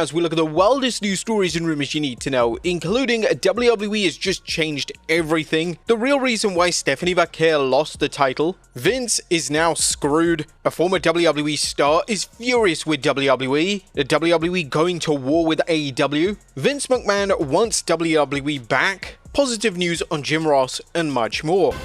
now as we look at the wildest news stories and rumors you need to know, including WWE has just changed everything, the real reason why Stephanie Vaquer lost the title, Vince is now screwed, a former WWE star is furious with WWE, the WWE going to war with AEW, Vince McMahon wants WWE back, positive news on Jim Ross, and much more.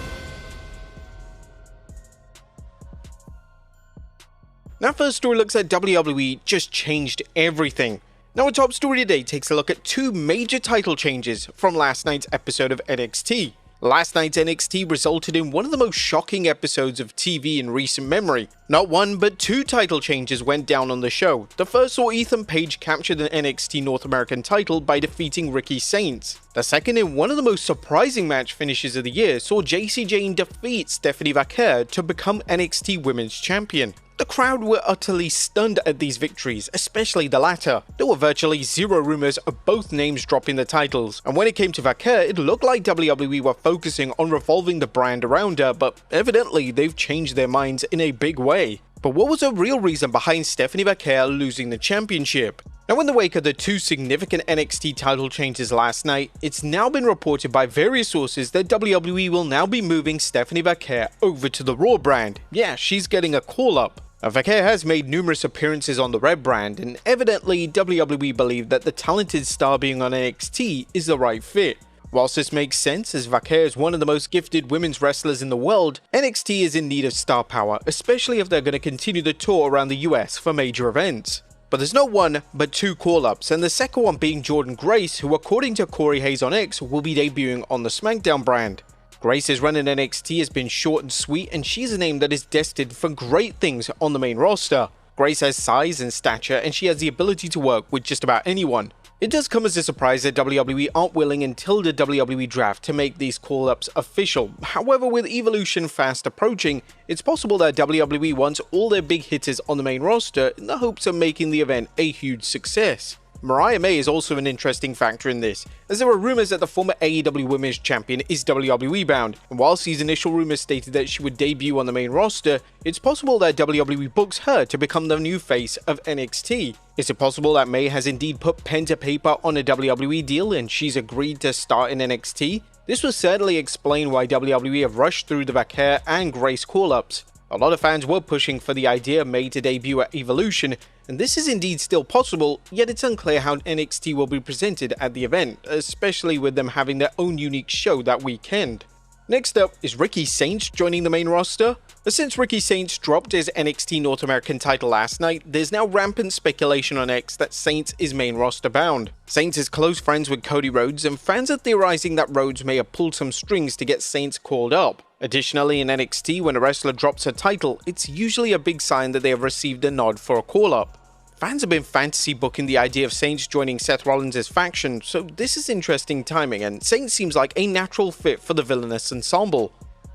Now, first story looks at WWE just changed everything. Now, our top story today takes a look at two major title changes from last night's episode of NXT. Last night's NXT resulted in one of the most shocking episodes of TV in recent memory. Not one, but two title changes went down on the show. The first saw Ethan Page capture the NXT North American title by defeating Ricky Saints. The second, in one of the most surprising match finishes of the year, saw Jacy Jayne defeat Stephanie Vaquer to become NXT Women's Champion. The crowd were utterly stunned at these victories, especially the latter. There were virtually zero rumors of both names dropping the titles, and when it came to Vaquer, it looked like WWE were focusing on revolving the brand around her, but evidently they've changed their minds in a big way. But what was the real reason behind Stephanie Vaquer losing the championship? Now, in the wake of the two significant NXT title changes last night, it's now been reported by various sources that WWE will now be moving Stephanie Vaquer over to the Raw brand. Yeah, she's getting a call-up. Vaquer has made numerous appearances on the Red brand, and evidently WWE believe that the talented star being on NXT is the right fit. Whilst this makes sense, as Vaquer is one of the most gifted women's wrestlers in the world, NXT is in need of star power, especially if they're going to continue the tour around the US for major events. But there's not one, but two call-ups, and the second one being Jordynne Grace, who according to Corey Hayes on X, will be debuting on the SmackDown brand. Grace's run in NXT has been short and sweet, and she's a name that is destined for great things on the main roster. Grace has size and stature, and she has the ability to work with just about anyone. It does come as a surprise that WWE aren't willing until the WWE draft to make these call-ups official. However, with Evolution fast approaching, it's possible that WWE wants all their big hitters on the main roster in the hopes of making the event a huge success. Mariah May is also an interesting factor in this, as there are rumors that the former AEW Women's Champion is WWE bound, and whilst these initial rumors stated that she would debut on the main roster, it's possible that WWE books her to become the new face of NXT. Is it possible that May has indeed put pen to paper on a WWE deal and she's agreed to start in NXT? This would certainly explain why WWE have rushed through the Vaquer and Grace call-ups. A lot of fans were pushing for the idea of May to debut at Evolution, and this is indeed still possible, yet it's unclear how NXT will be presented at the event, especially with them having their own unique show that weekend. Next up is Ricky Saints joining the main roster. Since Ricky Saints dropped his NXT North American title last night, there's now rampant speculation on X that Saints is main roster bound. Saints is close friends with Cody Rhodes, and fans are theorizing that Rhodes may have pulled some strings to get Saints called up. Additionally, in NXT, when a wrestler drops a title, it's usually a big sign that they have received a nod for a call-up. Fans have been fantasy booking the idea of Saints joining Seth Rollins' faction, so this is interesting timing, and Saints seems like a natural fit for the villainous ensemble.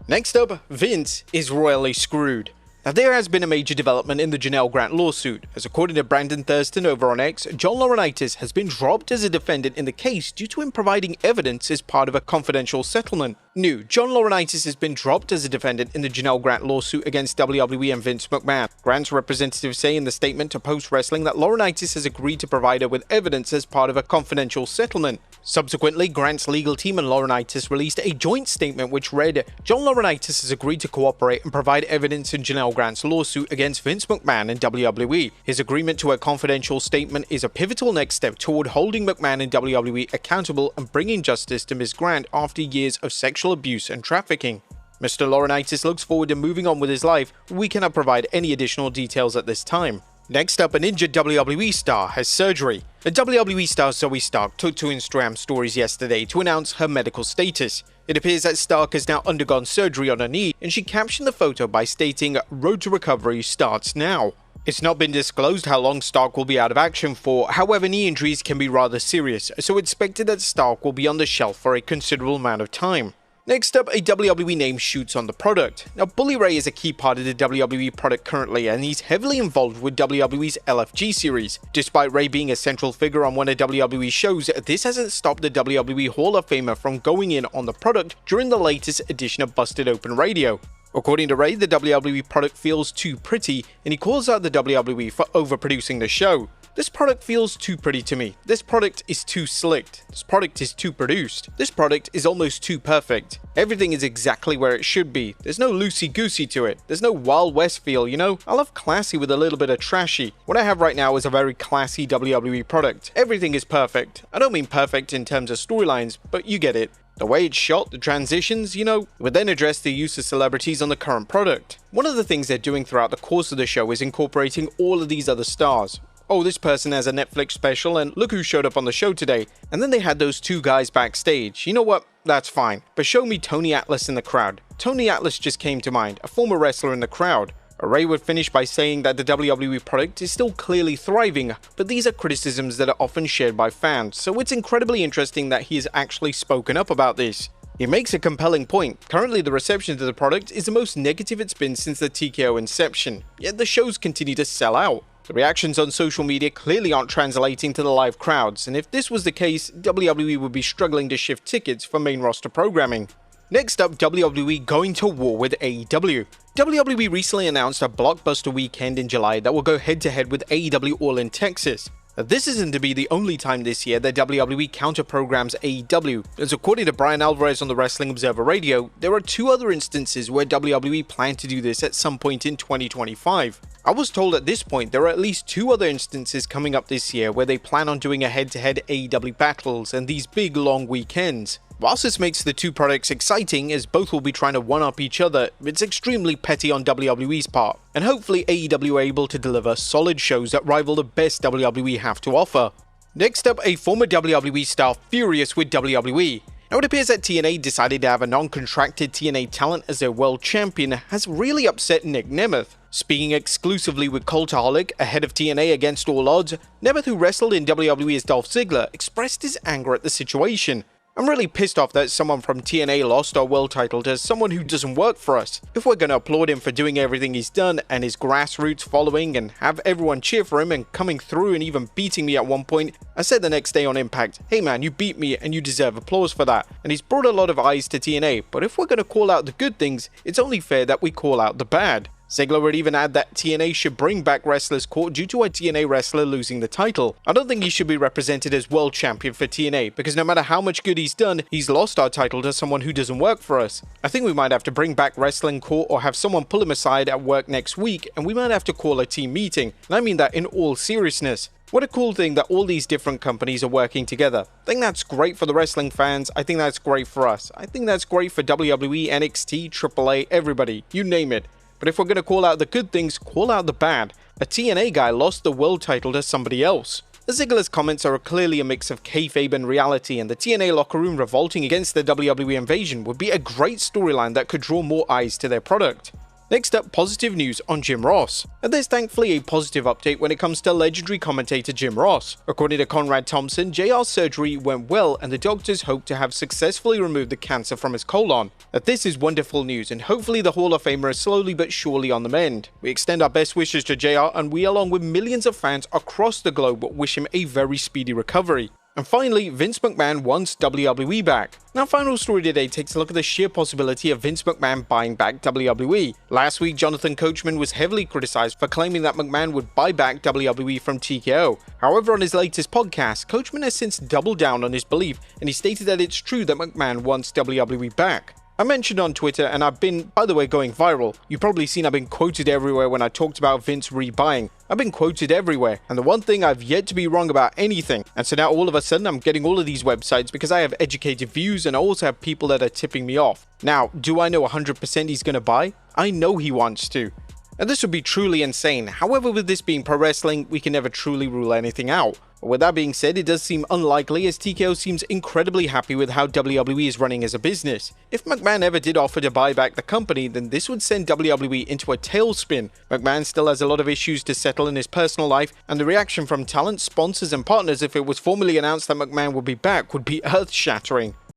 Next up, Vince is royally screwed. Now, there has been a major development in the Janelle Grant lawsuit, as according to Brandon Thurston over on X, John Laurinaitis has been dropped as a defendant in the case due to him providing evidence as part of a confidential settlement. New, John Laurinaitis has been dropped as a defendant in the Janelle Grant lawsuit against WWE and Vince McMahon. Grant's representatives say in the statement to Post Wrestling that Laurinaitis has agreed to provide her with evidence as part of a confidential settlement. Subsequently, Grant's legal team and Laurinaitis released a joint statement which read, John Laurinaitis has agreed to cooperate and provide evidence in Janelle Grant's lawsuit against Vince McMahon and WWE. His agreement to a confidential statement is a pivotal next step toward holding McMahon and WWE accountable and bringing justice to Ms. Grant after years of sexual abuse and trafficking. Mr. Laurinaitis looks forward to moving on with his life. We cannot provide any additional details at this time. Next up, an injured WWE star has surgery. The WWE star Zoe Stark took to Instagram stories yesterday to announce her medical status. It appears that Stark has now undergone surgery on her knee, and she captioned the photo by stating, "Road to recovery starts now." It's not been disclosed how long Stark will be out of action for, however knee injuries can be rather serious, so it's expected that Stark will be on the shelf for a considerable amount of time. Next up, a WWE name shoots on the product. Now, Bully Ray is a key part of the WWE product currently, and he's heavily involved with WWE's LFG series. Despite Ray being a central figure on one of WWE's shows, this hasn't stopped the WWE Hall of Famer from going in on the product during the latest edition of Busted Open Radio. According to Ray, the WWE product feels too pretty, and he calls out the WWE for overproducing the show. This product feels too pretty to me. This product is too slicked. This product is too produced. This product is almost too perfect. Everything is exactly where it should be. There's no loosey-goosey to it. There's no Wild West feel, you know? I love classy with a little bit of trashy. What I have right now is a very classy WWE product. Everything is perfect. I don't mean perfect in terms of storylines, but you get it. The way it's shot, the transitions, you know, would then address the use of celebrities on the current product. One of the things they're doing throughout the course of the show is incorporating all of these other stars. Oh, this person has a Netflix special and look who showed up on the show today. And then they had those two guys backstage. You know what? That's fine. But show me Tony Atlas in the crowd. Tony Atlas just came to mind, a former wrestler in the crowd. Ray would finish by saying that the WWE product is still clearly thriving, but these are criticisms that are often shared by fans, so it's incredibly interesting that he has actually spoken up about this. He makes a compelling point. Currently, the reception to the product is the most negative it's been since the TKO inception, yet the shows continue to sell out. The reactions on social media clearly aren't translating to the live crowds, and if this was the case, WWE would be struggling to shift tickets for main roster programming. Next up, WWE going to war with AEW. WWE recently announced a blockbuster weekend in July that will go head-to-head with AEW All in Texas. This isn't to be the only time this year that WWE counter-programs AEW, as according to Brian Alvarez on the Wrestling Observer Radio, there are two other instances where WWE plan to do this at some point in 2025. I was told at this point there are at least two other instances coming up this year where they plan on doing a head-to-head AEW battles and these big long weekends. Whilst this makes the two products exciting, as both will be trying to one-up each other, it's extremely petty on WWE's part, and hopefully AEW are able to deliver solid shows that rival the best WWE have to offer. Next up, a former WWE star furious with WWE. Now it appears that TNA decided to have a non-contracted TNA talent as their world champion has really upset Nick Nemeth. Speaking exclusively with Cultaholic ahead of TNA Against All Odds, Nemeth, who wrestled in WWE as Dolph Ziggler, expressed his anger at the situation. I'm really pissed off that someone from TNA lost our world title to someone who doesn't work for us. If we're gonna applaud him for doing everything he's done and his grassroots following and have everyone cheer for him and coming through and even beating me at one point, I said the next day on Impact, hey man, you beat me and you deserve applause for that. And he's brought a lot of eyes to TNA, but if we're gonna call out the good things, it's only fair that we call out the bad. Ziggler would even add that TNA should bring back wrestlers caught due to a TNA wrestler losing the title. I don't think he should be represented as world champion for TNA, because no matter how much good he's done, he's lost our title to someone who doesn't work for us. I think we might have to bring back wrestling court or have someone pull him aside at work next week, and we might have to call a team meeting, and I mean that in all seriousness. What a cool thing that all these different companies are working together. I think that's great for the wrestling fans, I think that's great for us, I think that's great for WWE, NXT, AAA, everybody, you name it. But if we're going to call out the good things, call out the bad. A TNA guy lost the world title to somebody else. Ziggler's comments are clearly a mix of kayfabe and reality, and the TNA locker room revolting against the WWE invasion would be a great storyline that could draw more eyes to their product. Next up, positive news on Jim Ross. And there's thankfully a positive update when it comes to legendary commentator Jim Ross. According to Conrad Thompson, JR's surgery went well and the doctors hope to have successfully removed the cancer from his colon. That this is wonderful news and hopefully the Hall of Famer is slowly but surely on the mend. We extend our best wishes to JR and we along with millions of fans across the globe wish him a very speedy recovery. And finally, Vince McMahon wants WWE back. Now, final story today takes a look at the sheer possibility of Vince McMahon buying back WWE. Last week, Jonathan Coachman was heavily criticized for claiming that McMahon would buy back WWE from TKO. However, on his latest podcast, Coachman has since doubled down on his belief, and he stated that it's true that McMahon wants WWE back. I mentioned on Twitter, and I've been, by the way, going viral. You've probably seen I've been quoted everywhere when I talked about Vince rebuying. I've been quoted everywhere, and the one thing I've yet to be wrong about anything. And so now all of a sudden I'm getting all of these websites because I have educated views and I also have people that are tipping me off. Now, do I know 100% he's going to buy? I know he wants to. And this would be truly insane. However, with this being pro wrestling, we can never truly rule anything out. But with that being said, it does seem unlikely as TKO seems incredibly happy with how WWE is running as a business. If McMahon ever did offer to buy back the company, then this would send WWE into a tailspin. McMahon still has a lot of issues to settle in his personal life, and the reaction from talent, sponsors and partners if it was formally announced that McMahon would be back would be earth-shattering.